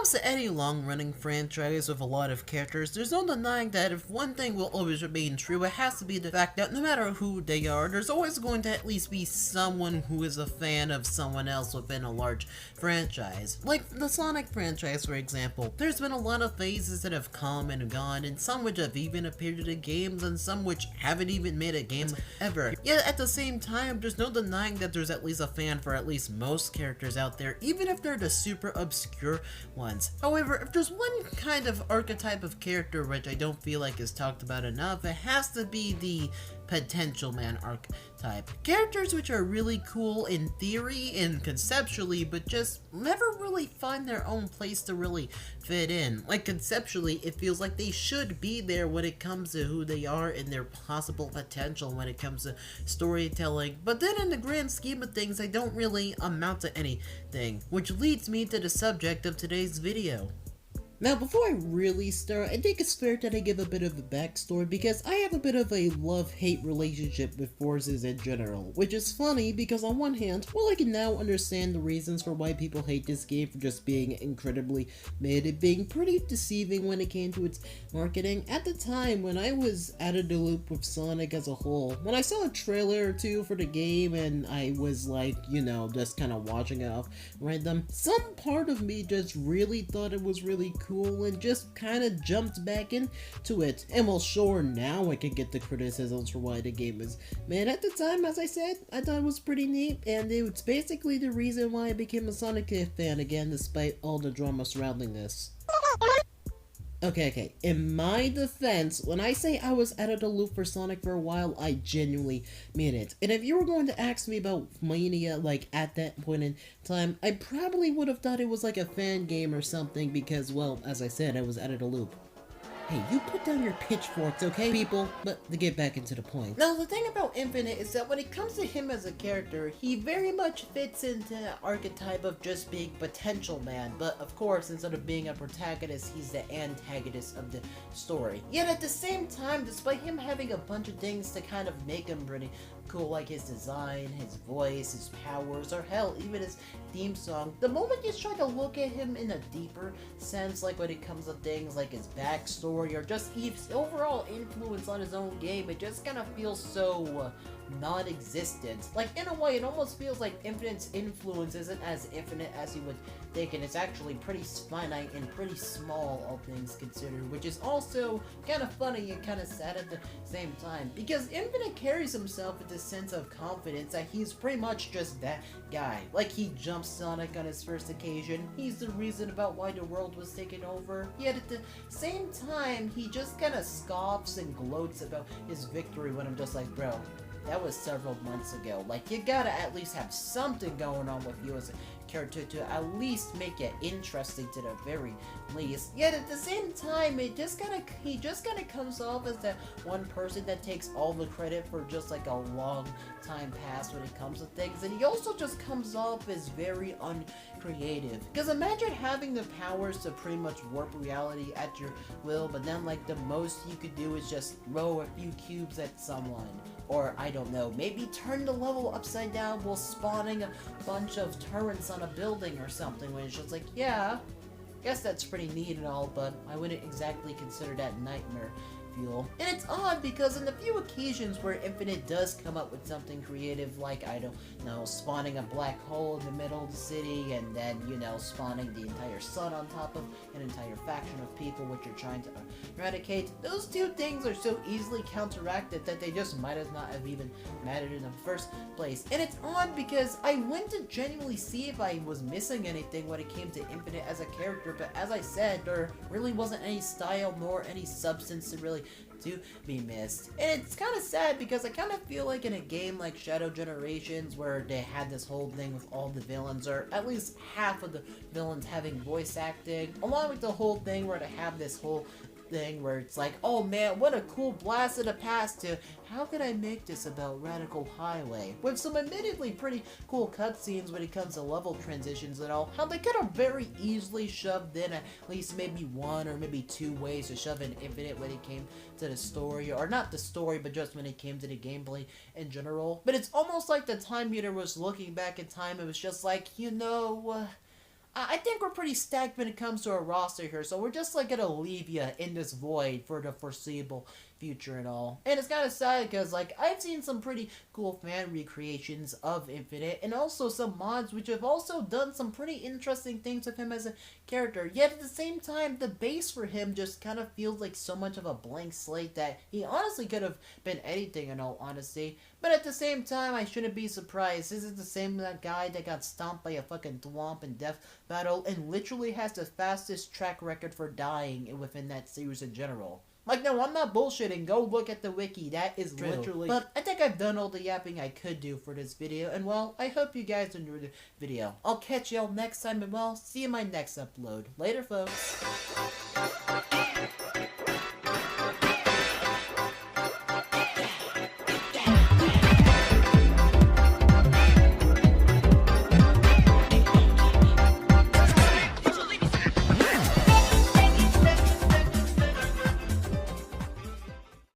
comes to any long-running franchise with a lot of characters, there's no denying that if one thing will always remain true, it has to be the fact that no matter who they are, there's always going to at least be someone who is a fan of someone else within a large franchise. Like the Sonic franchise, for example. There's been a lot of phases that have come and gone, and some which have even appeared in games, and some which haven't even made a game ever. Yet at the same time, there's no denying that there's at least a fan for at least most characters out there, even if they're the super obscure ones. However, if there's one kind of archetype of character which I don't feel like is talked about enough, it has to be the potential man archetype. Characters which are really cool in theory and conceptually, but just never really find their own place to really fit in. Like conceptually, it feels like they should be there when it comes to who they are and their possible potential when it comes to storytelling, but then in the grand scheme of things, they don't really amount to anything, which leads me to the subject of today's video. Now, before I really start, I think it's fair that I give a bit of a backstory because I have a bit of a love-hate relationship with Forces in general, which is funny because on one hand, while I can now understand the reasons for why people hate this game for just being incredibly mid and being pretty deceiving when it came to its marketing, at the time when I was out of the loop with Sonic as a whole, when I saw a trailer or two for the game and I was like, you know, just kind of watching it off random, some part of me just really thought it was really cool and just kind of jumped back into it. And well, sure, now I can get the criticisms for why the game is made. At the time, as I said, I thought it was pretty neat, and it's basically the reason why I became a Sonic fan again, despite all the drama surrounding this. Okay. In my defense, when I say I was out of the loop for Sonic for a while, I genuinely mean it. And if you were going to ask me about Mania, like, at that point in time, I probably would have thought it was like a fan game or something because, well, as I said, I was out of the loop. Hey, you put down your pitchforks, okay, people? But to get back into the point. Now, the thing about Infinite is that when it comes to him as a character, he very much fits into the archetype of just being potential man. But of course, instead of being a protagonist, he's the antagonist of the story. Yet at the same time, despite him having a bunch of things to kind of make him pretty cool, like his design, his voice, his powers, or hell, even his theme song, the moment you try to look at him in a deeper sense, like when it comes to things like his backstory, or just his overall influence on his own game, it just kind of feels so non-existent. Like, in a way, it almost feels like Infinite's influence isn't as infinite as you would think, and it's actually pretty finite and pretty small, all things considered, which is also kind of funny and kind of sad at the same time, because Infinite carries himself with this sense of confidence that he's pretty much just that guy. Like, he jumps Sonic on his first occasion, he's the reason about why the world was taken over, yet at the same time, he just kind of scoffs and gloats about his victory when I'm just like, bro, that was several months ago. Like, you gotta at least have something going on with you as a character to at least make it interesting to the very least. Yet at the same time, he just kinda comes off as that one person that takes all the credit for just like a long time past when it comes to things, and he also just comes off as very uncreative. Because imagine having the powers to pretty much warp reality at your will, but then like the most you could do is just throw a few cubes at someone. Or, I don't know, maybe turn the level upside down while spawning a bunch of turrets on a building or something, when it's just like, yeah, guess that's pretty neat and all, but I wouldn't exactly consider that nightmare fuel. And it's odd because in the few occasions where Infinite does come up with something creative, like, I don't know, spawning a black hole in the middle of the city, and then, you know, spawning the entire sun on top of an entire faction of people which you're trying to eradicate, those two things are so easily counteracted that they just might as not have even mattered in the first place. And it's odd because I went to genuinely see if I was missing anything when it came to Infinite as a character, but as I said, there really wasn't any style nor any substance to really to be missed. And it's kind of sad because I kind of feel like in a game like Shadow Generations, where they had this whole thing with all the villains, or at least half of the villains having voice acting, along with the whole thing where they have this whole thing where it's like, oh man, what a cool blast of the past, to how could I make this about Radical Highway? With some admittedly pretty cool cutscenes when it comes to level transitions and all, how they could have very easily shoved in at least maybe one or maybe two ways to shove in Infinite when it came to the story, or not the story, but just when it came to the gameplay in general. But it's almost like the Time Meter was looking back in time, it was just like, you know, I think we're pretty stacked when it comes to our roster here, so we're just like gonna leave you in this void for the foreseeable future and all. And it's kind of sad because like I've seen some pretty cool fan recreations of Infinite and also some mods which have also done some pretty interesting things with him as a character. Yet at the same time, the base for him just kind of feels like so much of a blank slate that he honestly could have been anything in all honesty. But at the same time, I shouldn't be surprised. This is the same that guy that got stomped by a fucking thwomp in Death Battle and literally has the fastest track record for dying within that series in general. Like, no, I'm not bullshitting. Go look at the wiki. That is true. Literally. But I think I've done all the yapping I could do for this video. And, well, I hope you guys enjoyed the video. I'll catch y'all next time. And, well, see you in my next upload. Later, folks.